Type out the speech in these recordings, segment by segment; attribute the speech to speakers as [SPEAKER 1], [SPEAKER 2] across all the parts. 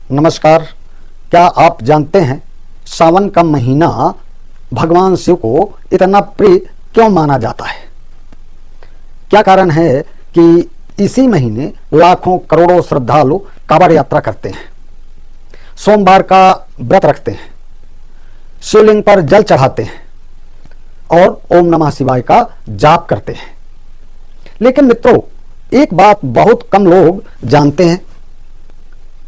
[SPEAKER 1] नमस्कार। क्या आप जानते हैं सावन का महीना भगवान शिव को इतना प्रिय क्यों माना जाता है? क्या कारण है कि इसी महीने लाखों करोड़ों श्रद्धालु कांवड़ यात्रा करते हैं, सोमवार का व्रत रखते हैं, शिवलिंग पर जल चढ़ाते हैं और ओम नमः शिवाय का जाप करते हैं। लेकिन मित्रों, एक बात बहुत कम लोग जानते हैं,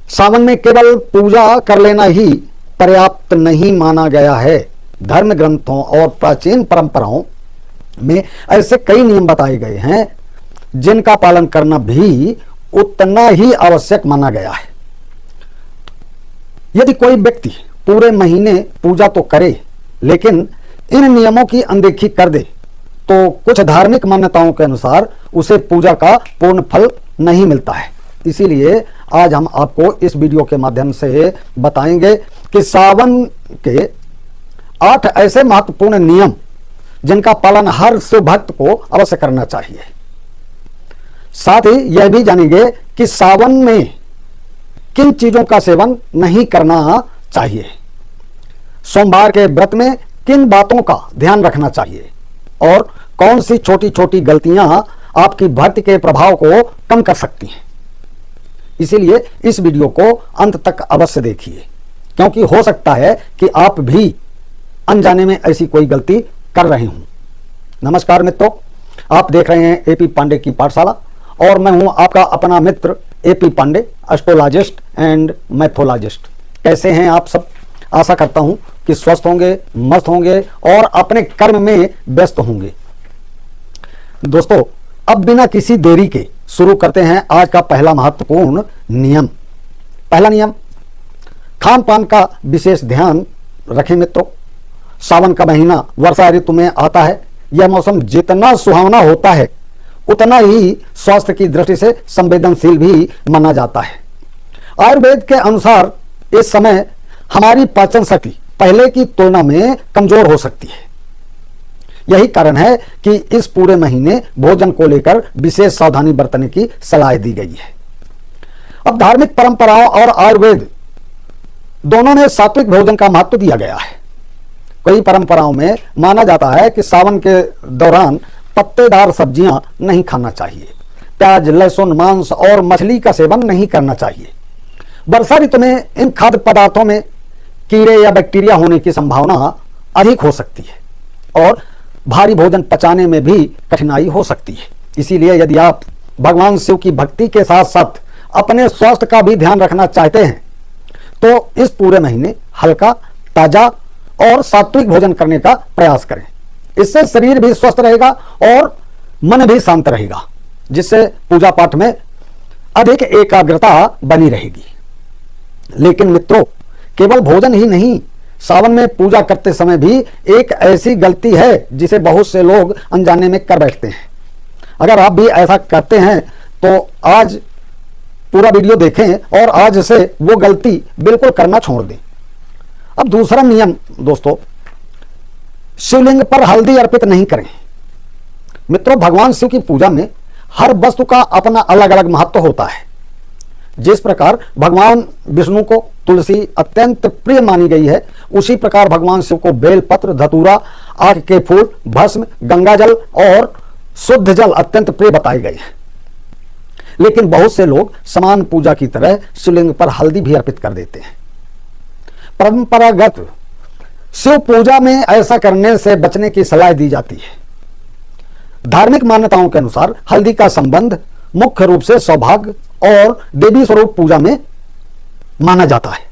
[SPEAKER 1] सावन में केवल पूजा कर लेना ही पर्याप्त नहीं माना गया है। धर्म ग्रंथों और प्राचीन परंपराओं में ऐसे कई नियम बताए गए हैं जिनका पालन करना भी उतना ही आवश्यक माना गया है। यदि कोई व्यक्ति पूरे महीने पूजा तो करे लेकिन इन नियमों की अनदेखी कर दे तो कुछ धार्मिक मान्यताओं के अनुसार उसे पूजा का पूर्ण फल नहीं मिलता है। इसीलिए आज हम आपको इस वीडियो के माध्यम से बताएंगे कि सावन के 8 ऐसे महत्वपूर्ण नियम जिनका पालन हर शिव भक्त को अवश्य करना चाहिए। साथ ही यह भी जानेंगे कि सावन में किन चीजों का सेवन नहीं करना चाहिए, सोमवार के व्रत में किन बातों का ध्यान रखना चाहिए और कौन सी छोटी छोटी गलतियां आपकी भक्ति के प्रभाव को कम कर सकती हैं। इसीलिए इस वीडियो को अंत तक अवश्य देखिए, क्योंकि हो सकता है कि आप भी अनजाने में ऐसी कोई गलती कर रहे हों। नमस्कार मित्रों, आप देख रहे हैं एपी पांडे की पाठशाला और मैं हूं आपका अपना मित्र एपी पांडे, एस्ट्रोलॉजिस्ट एंड मैथोलॉजिस्ट। कैसे हैं आप सब? आशा करता हूं कि स्वस्थ होंगे, मस्त होंगे और अपने कर्म में व्यस्त होंगे। दोस्तों, अब बिना किसी देरी के शुरू करते हैं आज का पहला महत्वपूर्ण नियम। पहला नियम, खान पान का विशेष ध्यान रखें मित्रों। सावन का महीना वर्षा ऋतु में आता है। यह मौसम जितना सुहावना होता है उतना ही स्वास्थ्य की दृष्टि से संवेदनशील भी माना जाता है। आयुर्वेद के अनुसार इस समय हमारी पाचन शक्ति पहले की तुलना में कमजोर हो सकती है। यही कारण है कि इस पूरे महीने भोजन को लेकर विशेष सावधानी बरतने की सलाह दी गई है। अब धार्मिक परंपराओं और आयुर्वेद दोनों में सात्विक भोजन का महत्व दिया गया है। कई परंपराओं में माना जाता है कि सावन के दौरान पत्तेदार सब्जियां नहीं खाना चाहिए, प्याज, लहसुन, मांस और मछली का सेवन नहीं करना चाहिए। वर्षा ऋतु में इन खाद्य पदार्थों में कीड़े या बैक्टीरिया होने की संभावना अधिक हो सकती है और भारी भोजन पचाने में भी कठिनाई हो सकती है। इसीलिए यदि आप भगवान शिव की भक्ति के साथ साथ अपने स्वास्थ्य का भी ध्यान रखना चाहते हैं तो इस पूरे महीने हल्का, ताजा और सात्विक भोजन करने का प्रयास करें। इससे शरीर भी स्वस्थ रहेगा और मन भी शांत रहेगा, जिससे पूजा पाठ में अधिक एकाग्रता बनी रहेगी। लेकिन मित्रों, केवल भोजन ही नहीं, सावन में पूजा करते समय भी एक ऐसी गलती है जिसे बहुत से लोग अनजाने में कर बैठते हैं। अगर आप भी ऐसा करते हैं तो आज पूरा वीडियो देखें और आज से वो गलती बिल्कुल करना छोड़ दें। अब दूसरा नियम दोस्तों, शिवलिंग पर हल्दी अर्पित नहीं करें। मित्रों, भगवान शिव की पूजा में हर वस्तु का अपना अलग अलग महत्व होता है। जिस प्रकार भगवान विष्णु को तुलसी अत्यंत प्रिय मानी गई है, उसी प्रकार भगवान शिव को बेलपत्र, धतूरा, आक के फूल, भस्म, गंगाजल और शुद्ध जल अत्यंत प्रिय बताए गए हैं। लेकिन बहुत से लोग समान पूजा की तरह शिवलिंग पर हल्दी भी अर्पित कर देते हैं। परंपरागत शिव पूजा में ऐसा करने से बचने की सलाह दी जाती है। धार्मिक मान्यताओं के अनुसार हल्दी का संबंध मुख्य रूप से सौभाग्य और देवी स्वरूप पूजा में माना जाता है।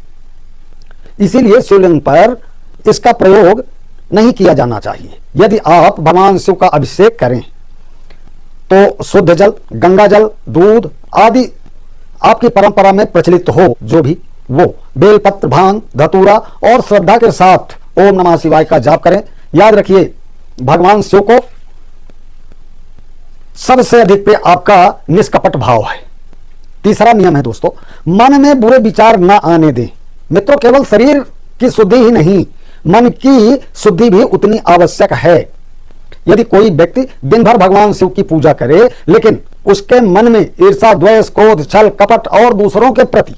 [SPEAKER 1] इसीलिए शिवलिंग पर इसका प्रयोग नहीं किया जाना चाहिए। यदि आप भगवान शिव का अभिषेक करें तो शुद्ध जल, गंगा जल, दूध आदि आपकी परंपरा में प्रचलित हो जो भी वो बेलपत्र, भांग, धतूरा और श्रद्धा के साथ ओम नमः शिवाय का जाप करें। याद रखिए, भगवान शिव को सबसे अधिक पे आपका निष्कपट भाव है। तीसरा नियम है दोस्तों, मन में बुरे विचार न आने दें। मित्रों, केवल शरीर की शुद्धि ही नहीं, मन की शुद्धि भी उतनी आवश्यक है। यदि कोई व्यक्ति दिन भर भगवान शिव की पूजा करे लेकिन उसके मन में ईर्षा, द्वेष, क्रोध, छल, कपट और दूसरों के प्रति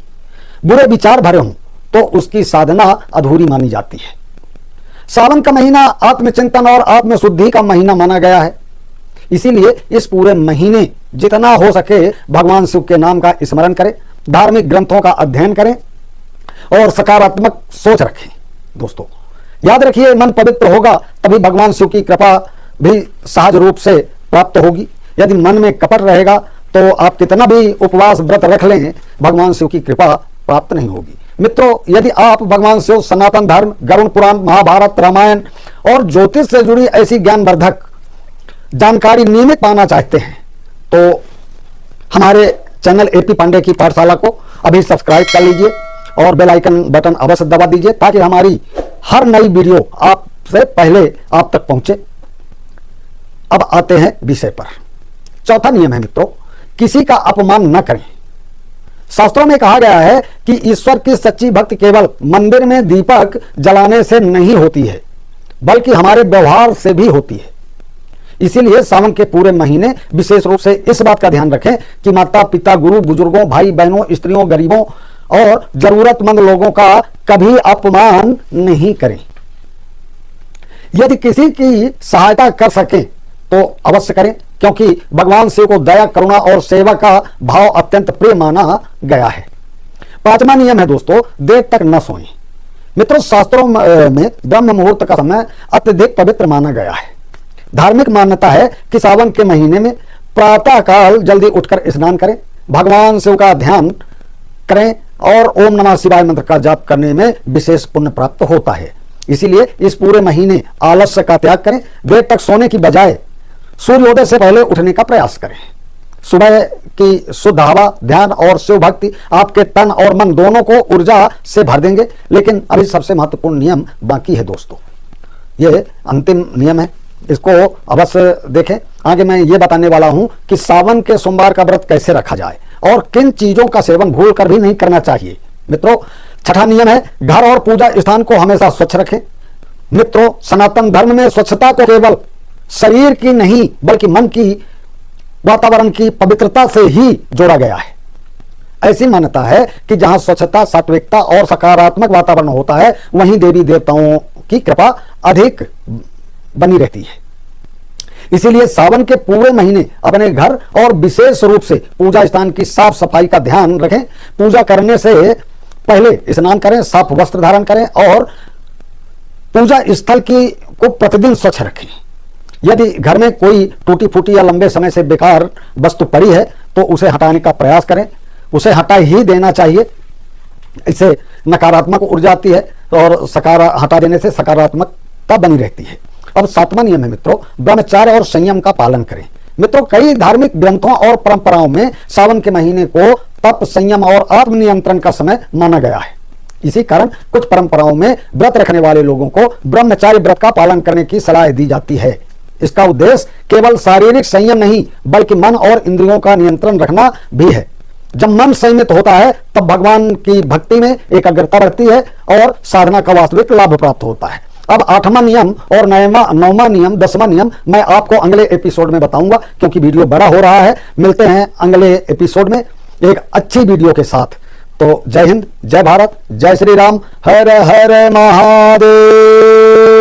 [SPEAKER 1] बुरे विचार भरे हों तो उसकी साधना अधूरी मानी जाती है। सावन का महीना आत्मचिंतन और आत्मशुद्धि का महीना माना गया है। इसीलिए इस पूरे महीने जितना हो सके भगवान शिव के नाम का स्मरण करें, धार्मिक ग्रंथों का अध्ययन करें और सकारात्मक सोच रखें। दोस्तों याद रखिए, मन पवित्र होगा तभी भगवान शिव की कृपा भी सहज रूप से प्राप्त होगी। यदि मन में कपट रहेगा तो आप कितना भी उपवास व्रत रख लें, भगवान शिव की कृपा प्राप्त नहीं होगी। मित्रों, यदि आप भगवान शिव, सनातन धर्म, गरुड़ पुराण, महाभारत, रामायण और ज्योतिष से जुड़ी ऐसी ज्ञानवर्धक जानकारी नियमित पाना चाहते हैं तो हमारे चैनल एपी पांडे की पाठशाला को अभी सब्सक्राइब कर लीजिए और बेल आइकन बटन अवश्य दबा दीजिए ताकि हमारी हर नई वीडियो आपसे पहले आप तक पहुंचे। अब आते हैं विषय पर। चौथा नियम है मित्रों, किसी का अपमान न करें। शास्त्रों में कहा गया है कि ईश्वर की सच्ची भक्ति केवल मंदिर में दीपक जलाने से नहीं होती है बल्कि हमारे व्यवहार से भी होती है। इसीलिए सावन के पूरे महीने विशेष रूप से इस बात का ध्यान रखें कि माता पिता, गुरु, बुजुर्गों, भाई बहनों, स्त्रियों, गरीबों और जरूरतमंद लोगों का कभी अपमान नहीं करें। यदि किसी की सहायता कर सकें तो अवश्य करें, क्योंकि भगवान शिव को दया, करुणा और सेवा का भाव अत्यंत प्रिय माना गया है। पांचवा नियम है दोस्तों, देर तक न सोएं। मित्रों, शास्त्रों में ब्रह्म मुहूर्त का समय अत्यधिक पवित्र माना गया है। धार्मिक मान्यता है कि सावन के महीने में प्रातः काल जल्दी उठकर स्नान करें, भगवान शिव का ध्यान करें और ओम नमः शिवाय मंत्र का जाप करने में विशेष पुण्य प्राप्त होता है। इसीलिए इस पूरे महीने आलस्य का त्याग करें। देर तक सोने की बजाय सूर्योदय से पहले उठने का प्रयास करें। सुबह की शुद्ध हवा, ध्यान और शिव भक्ति आपके तन और मन दोनों को ऊर्जा से भर देंगे। लेकिन अभी सबसे महत्वपूर्ण नियम बाकी है दोस्तों, ये अंतिम नियम है, इसको अवश्य देखें। आगे मैं ये बताने वाला हूं कि सावन के सोमवार का व्रत कैसे रखा जाए और किन चीजों का सेवन भूल कर भी नहीं करना चाहिए। मित्रों, छठा नियम है, घर और पूजा स्थान को हमेशा स्वच्छ रखें। मित्रों, सनातन धर्म में स्वच्छता को केवल शरीर की नहीं बल्कि मन की, वातावरण की पवित्रता से ही जोड़ा गया है। ऐसी मान्यता है कि जहां स्वच्छता, सात्विकता और सकारात्मक वातावरण होता है वहीं देवी देवताओं की कृपा अधिक बनी रहती है। इसीलिए सावन के पूरे महीने अपने घर और विशेष रूप से पूजा स्थान की साफ सफाई का ध्यान रखें। पूजा करने से पहले स्नान करें, साफ वस्त्र धारण करें और पूजा स्थल को प्रतिदिन स्वच्छ रखें। यदि घर में कोई टूटी फूटी या लंबे समय से बेकार वस्तु पड़ी है तो उसे हटाने का प्रयास करें, उसे हटा ही देना चाहिए। इससे नकारात्मक ऊर्जा आती है और हटा देने से सकारात्मकता बनी रहती है। अब सातवां नियम है मित्रों, ब्रह्मचर्य और संयम का पालन करें। मित्रों, कई धार्मिक ग्रंथों और परंपराओं में सावन के महीने को तप, संयम और आत्मनियंत्रण का समय माना गया है। इसी कारण कुछ परंपराओं में व्रत रखने वाले लोगों को ब्रह्मचार्य व्रत का पालन करने की सलाह दी जाती है। इसका उद्देश्य केवल शारीरिक संयम नहीं बल्कि मन और इंद्रियों का नियंत्रण रखना भी है। जब मन संयमित होता है तब भगवान की भक्ति में एकाग्रता रहती है और साधना का वास्तविक लाभ प्राप्त होता है। अब आठवां नियम और नौवां नियम, 10वां नियम मैं आपको अगले एपिसोड में बताऊंगा, क्योंकि वीडियो बड़ा हो रहा है। मिलते हैं अगले एपिसोड में एक अच्छी वीडियो के साथ। तो जय हिंद, जय भारत, जय श्री राम, हर हर महादेव।